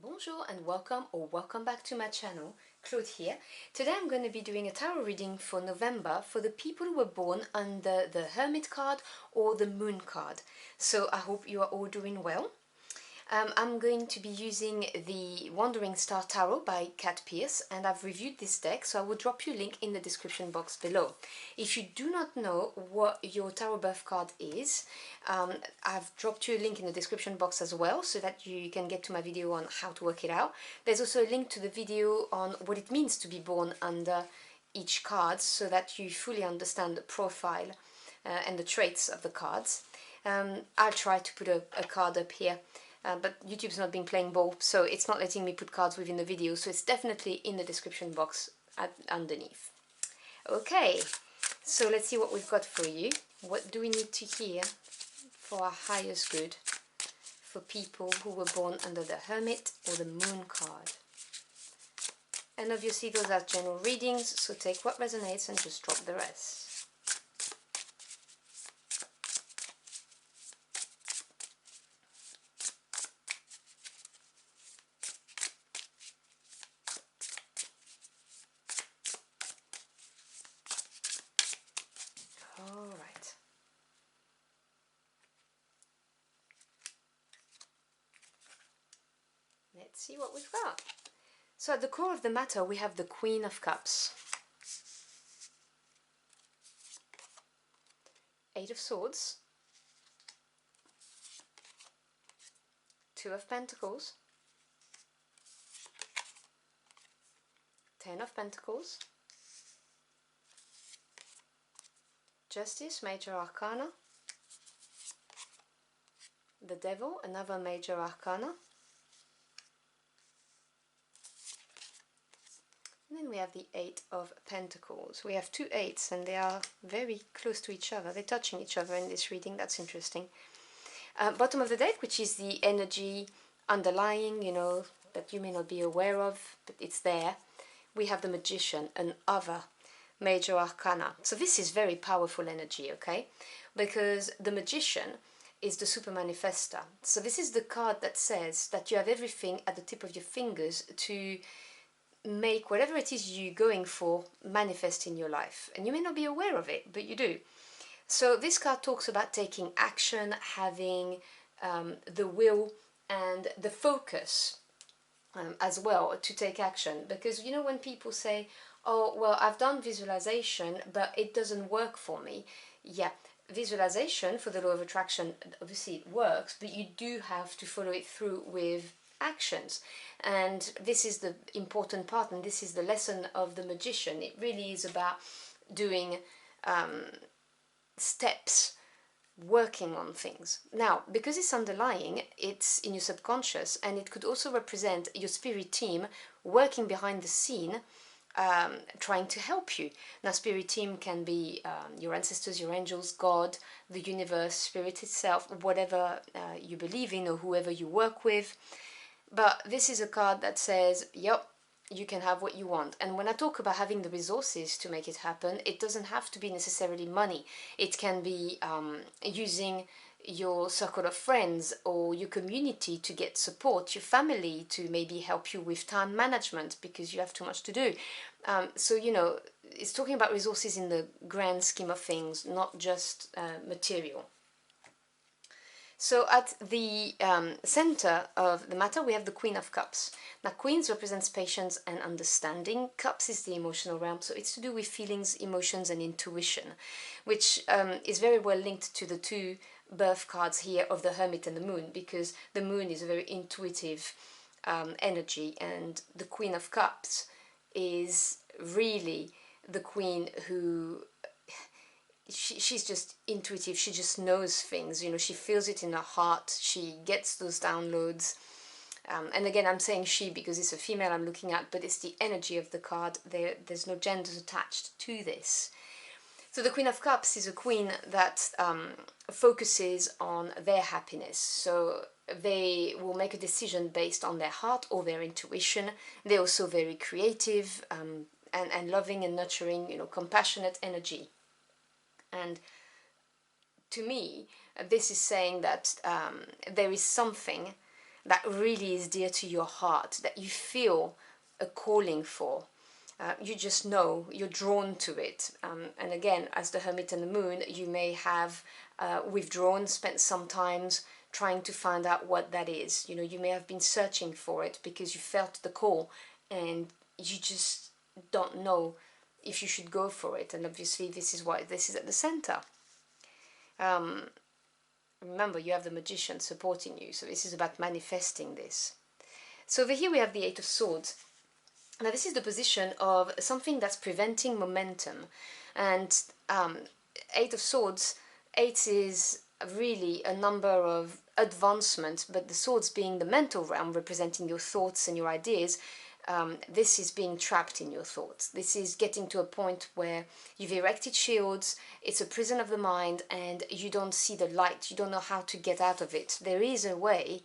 Bonjour and welcome back to my channel, Claude here. Today I'm going to be doing a tarot reading for November for the people who were born under the Hermit card or the Moon card. So I hope you are all doing well. I'm going to be using the Wandering Star Tarot by Kat Pierce, and I've reviewed this deck, so I will drop you a link in the description box below. If you do not know what your tarot birth card is, I've dropped you a link in the description box as well, so that you can get to my video on how to work it out. There's also a link to the video on what it means to be born under each card, so that you fully understand the profile and the traits of the cards. I'll try to put a card up here. But YouTube's not been playing ball, so it's not letting me put cards within the video, so it's definitely in the description box underneath. Okay, so let's see what we've got for you. What do we need to hear for our highest good for people who were born under the Hermit or the Moon card? And obviously those are general readings, so take what resonates and just drop the rest. Alright. Let's see what we've got. So at the core of the matter we have the Queen of Cups, Eight of Swords, Two of Pentacles, Ten of Pentacles, Justice, Major Arcana, the Devil, another Major Arcana, and then we have the Eight of Pentacles. We have two eights and they are very close to each other. They're touching each other in this reading. That's interesting. Bottom of the deck, which is the energy underlying, that you may not be aware of, but it's there. We have the Magician, an other Major Arcana. So this is very powerful energy, okay? Because the Magician is the super manifester. So this is the card that says that you have everything at the tip of your fingers to make whatever it is you're going for manifest in your life. And you may not be aware of it, but you do. So this card talks about taking action, having the will and the focus as well to take action. Because when people say, oh, well, I've done visualization, but it doesn't work for me. Yeah, visualization for the law of attraction, obviously it works, but you do have to follow it through with actions. And this is the important part, and this is the lesson of the Magician. It really is about doing steps, working on things. Now, because it's underlying, it's in your subconscious, and it could also represent your spirit team working behind the scene, trying to help you. Now, spirit team can be your ancestors, your angels, God, the universe, spirit itself, whatever you believe in or whoever you work with. But this is a card that says, yep, you can have what you want. And when I talk about having the resources to make it happen, it doesn't have to be necessarily money. It can be using your circle of friends or your community to get support, your family to maybe help you with time management because you have too much to do. So, it's talking about resources in the grand scheme of things, not just material. So at the center of the matter we have the Queen of Cups. Now Queens represents patience and understanding. Cups is the emotional realm, so it's to do with feelings, emotions and intuition, which is very well linked to the two birth cards here of the Hermit and the Moon, because the Moon is a very intuitive energy, and the Queen of Cups is really the queen who she's just intuitive. She just knows things, she feels it in her heart, she gets those downloads. And again, I'm saying she because it's a female I'm looking at, but it's the energy of the card. There's no genders attached to this. So the Queen of Cups is a queen that focuses on their happiness. So they will make a decision based on their heart or their intuition. They're also very creative and loving and nurturing, compassionate energy. And to me, this is saying that there is something that really is dear to your heart, that you feel a calling for. You just know, you're drawn to it. And again, as the Hermit and the Moon, you may have withdrawn, spent some time trying to find out what that is. You know, you may have been searching for it because you felt the call and you just don't know if you should go for it. And obviously this is why this is at the center. Remember, you have the Magician supporting you, so this is about manifesting this. So over here we have the Eight of Swords. Now this is the position of something that's preventing momentum. And Eight of Swords, 8 is really a number of advancement, but the swords being the mental realm, representing your thoughts and your ideas, this is being trapped in your thoughts. This is getting to a point where you've erected shields, it's a prison of the mind, and you don't see the light, you don't know how to get out of it. There is a way,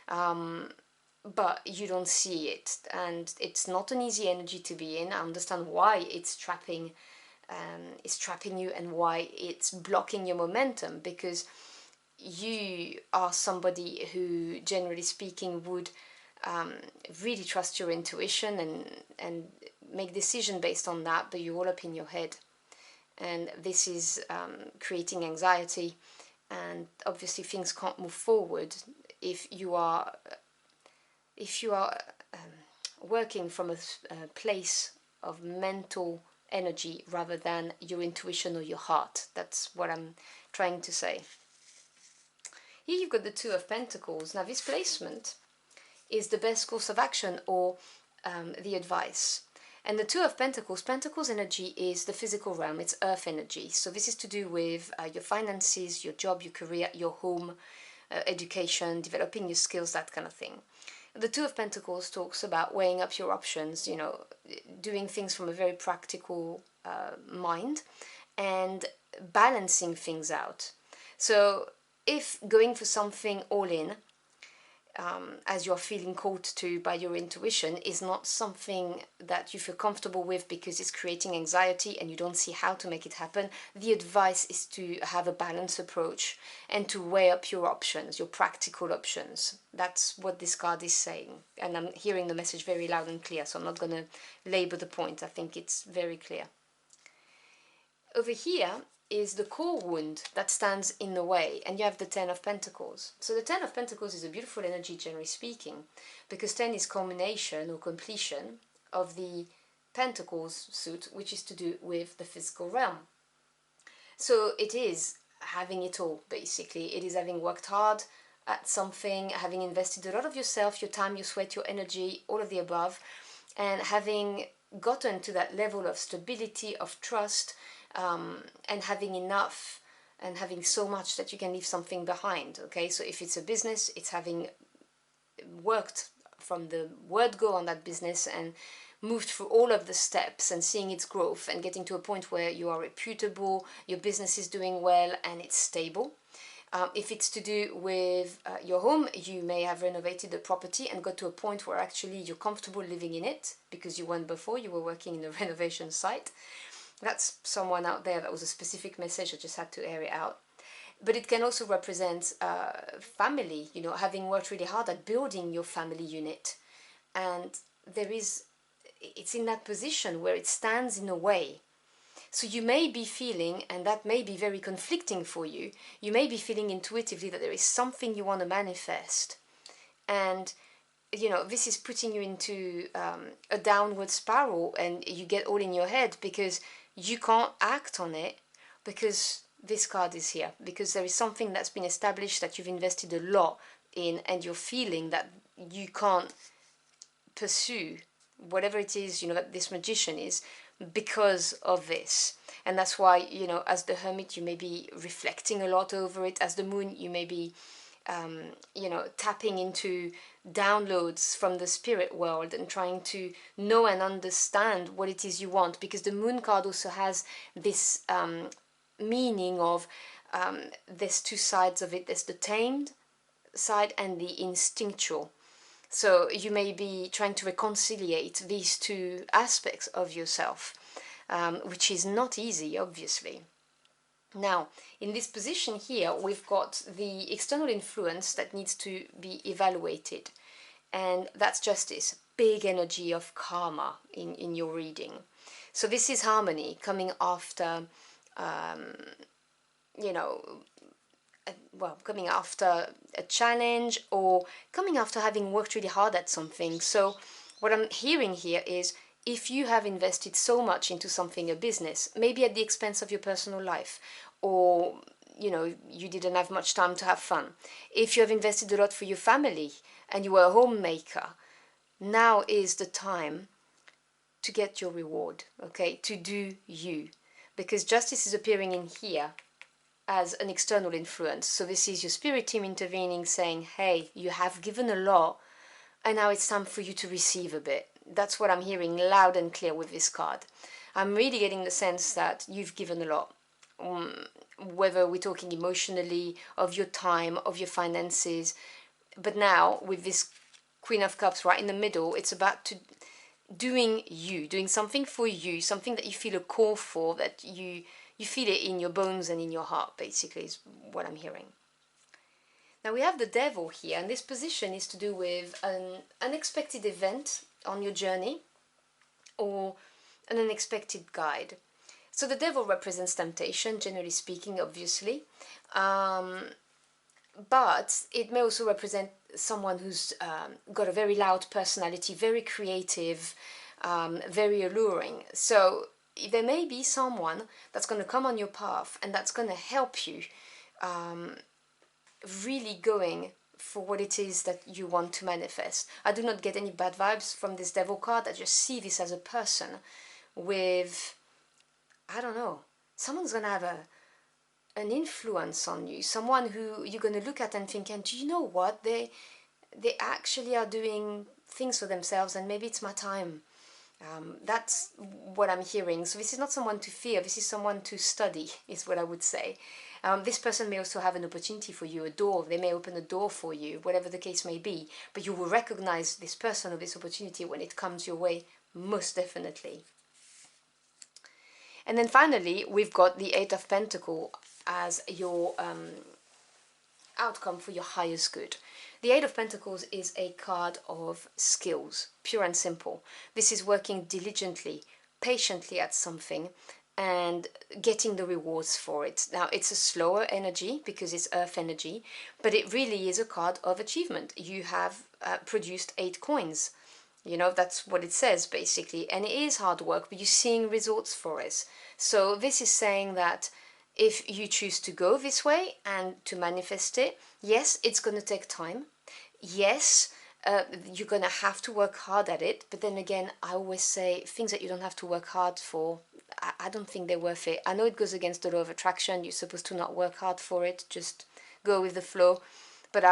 but you don't see it, and it's not an easy energy to be in. I understand why it's trapping you and why it's blocking your momentum, because you are somebody who, generally speaking, would really trust your intuition and make decision based on that, but you're all up in your head, and this is creating anxiety, and obviously things can't move forward if you are working from a place of mental energy rather than your intuition or your heart. That's what I'm trying to say. Here you've got the Two of Pentacles. Now this placement is the best course of action, or the advice. And the Two of Pentacles, Pentacles energy is the physical realm, it's earth energy. So this is to do with your finances, your job, your career, your home, education, developing your skills, that kind of thing. The Two of Pentacles talks about weighing up your options, you know, doing things from a very practical mind and balancing things out. So if going for something all in, as you're feeling called to by your intuition, is not something that you feel comfortable with because it's creating anxiety and you don't see how to make it happen, the advice is to have a balanced approach and to weigh up your options, your practical options. That's what this card is saying. And I'm hearing the message very loud and clear, so I'm not going to labor the point. I think it's very clear. Over here is the core wound that stands in the way, and you have the Ten of Pentacles. So the Ten of Pentacles is a beautiful energy, generally speaking, because 10 is culmination or completion of the Pentacles suit, which is to do with the physical realm. So it is having it all, basically. It is having worked hard at something, having invested a lot of yourself, your time, your sweat, your energy, all of the above, and having gotten to that level of stability, of trust, and having enough and having so much that you can leave something behind. Okay, so if it's a business, it's having worked from the word go on that business and moved through all of the steps and seeing its growth and getting to a point where you are reputable, your business is doing well and it's stable. If it's to do with your home, you may have renovated the property and got to a point where actually you're comfortable living in it because you weren't before, you were working in a renovation site. That's someone out there. That was a specific message. I just had to air it out. But it can also represent family, you know, having worked really hard at building your family unit. And it's in that position where it stands in a way. So you may be feeling, and that may be very conflicting for you, you may be feeling intuitively that there is something you want to manifest. And you know, this is putting you into a downward spiral, and you get all in your head because you can't act on it because this card is here, because there is something that's been established that you've invested a lot in, and you're feeling that you can't pursue whatever it is, you know, that this Magician is, because of this. And that's why, you know, as the Hermit, you may be reflecting a lot over it. As the Moon, you may be you know, tapping into downloads from the spirit world and trying to know and understand what it is you want, because the Moon card also has this meaning of there's two sides of it. There's the tamed side and the instinctual. So you may be trying to reconciliate these two aspects of yourself, which is not easy, obviously. Now, in this position here, we've got the external influence that needs to be evaluated, and that's justice, big energy of karma in your reading. So this is harmony coming after, you know, well, coming after a challenge or coming after having worked really hard at something. So what I'm hearing here is, if you have invested so much into something, a business, maybe at the expense of your personal life, or you didn't have much time to have fun, if you have invested a lot for your family and you were a homemaker, now is the time to get your reward, okay, to do you, because justice is appearing in here as an external influence. So this is your spirit team intervening, saying, hey, you have given a lot and now it's time for you to receive a bit. That's what I'm hearing loud and clear with this card. I'm really getting the sense that you've given a lot, whether we're talking emotionally, of your time, of your finances. But now with this Queen of Cups right in the middle, it's about doing something for you, something that you feel a call for, that you feel it in your bones and in your heart, basically, is what I'm hearing. Now we have the Devil here, and this position is to do with an unexpected event on your journey or an unexpected guide. So the Devil represents temptation, generally speaking, obviously, but it may also represent someone who's got a very loud personality, very creative, very alluring. So there may be someone that's going to come on your path and that's going to help you really going for what it is that you want to manifest. I do not get any bad vibes from this Devil card. I just see this as a person with, I don't know, someone's going to have an influence on you, someone who you're going to look at and think, and do you know what, they actually are doing things for themselves, and maybe it's my time. That's what I'm hearing. So this is not someone to fear, this is someone to study, is what I would say. This person may also have an opportunity for you, a door. They may open a door for you, whatever the case may be, but you will recognize this person or this opportunity when it comes your way, most definitely. And then finally, we've got the Eight of Pentacles as your outcome for your highest good. The Eight of Pentacles is a card of skills, pure and simple. This is working diligently, patiently at something and getting the rewards for it. Now, it's a slower energy because it's earth energy, but it really is a card of achievement. You have produced 8 coins. You know, that's what it says basically. And it is hard work, but you're seeing results for it. So this is saying that if you choose to go this way and to manifest it, yes, it's going to take time. Yes, you're going to have to work hard at it. But then again, I always say things that you don't have to work hard for, I don't think they're worth it. I know it goes against the law of attraction. You're supposed to not work hard for it, just go with the flow. But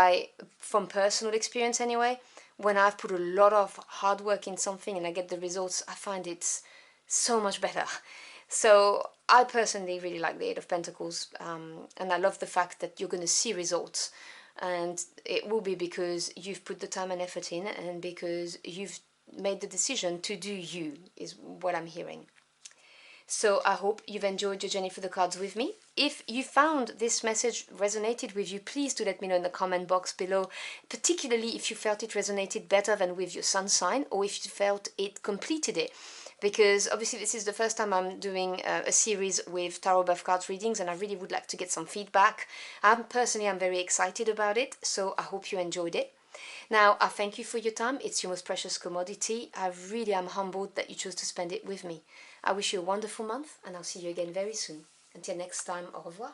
from personal experience anyway, when I've put a lot of hard work in something and I get the results, I find it's so much better. So I personally really like the Eight of Pentacles, and I love the fact that you're going to see results, and it will be because you've put the time and effort in, and because you've made the decision to do you, is what I'm hearing. So I hope you've enjoyed your journey for the cards with me. If you found this message resonated with you, please do let me know in the comment box below, particularly if you felt it resonated better than with your sun sign, or if you felt it completed it. Because obviously this is the first time I'm doing a series with tarot birth cards readings, and I really would like to get some feedback. I'm very excited about it, so I hope you enjoyed it. Now, I thank you for your time. It's your most precious commodity. I really am humbled that you chose to spend it with me. I wish you a wonderful month, and I'll see you again very soon. Until next time, au revoir.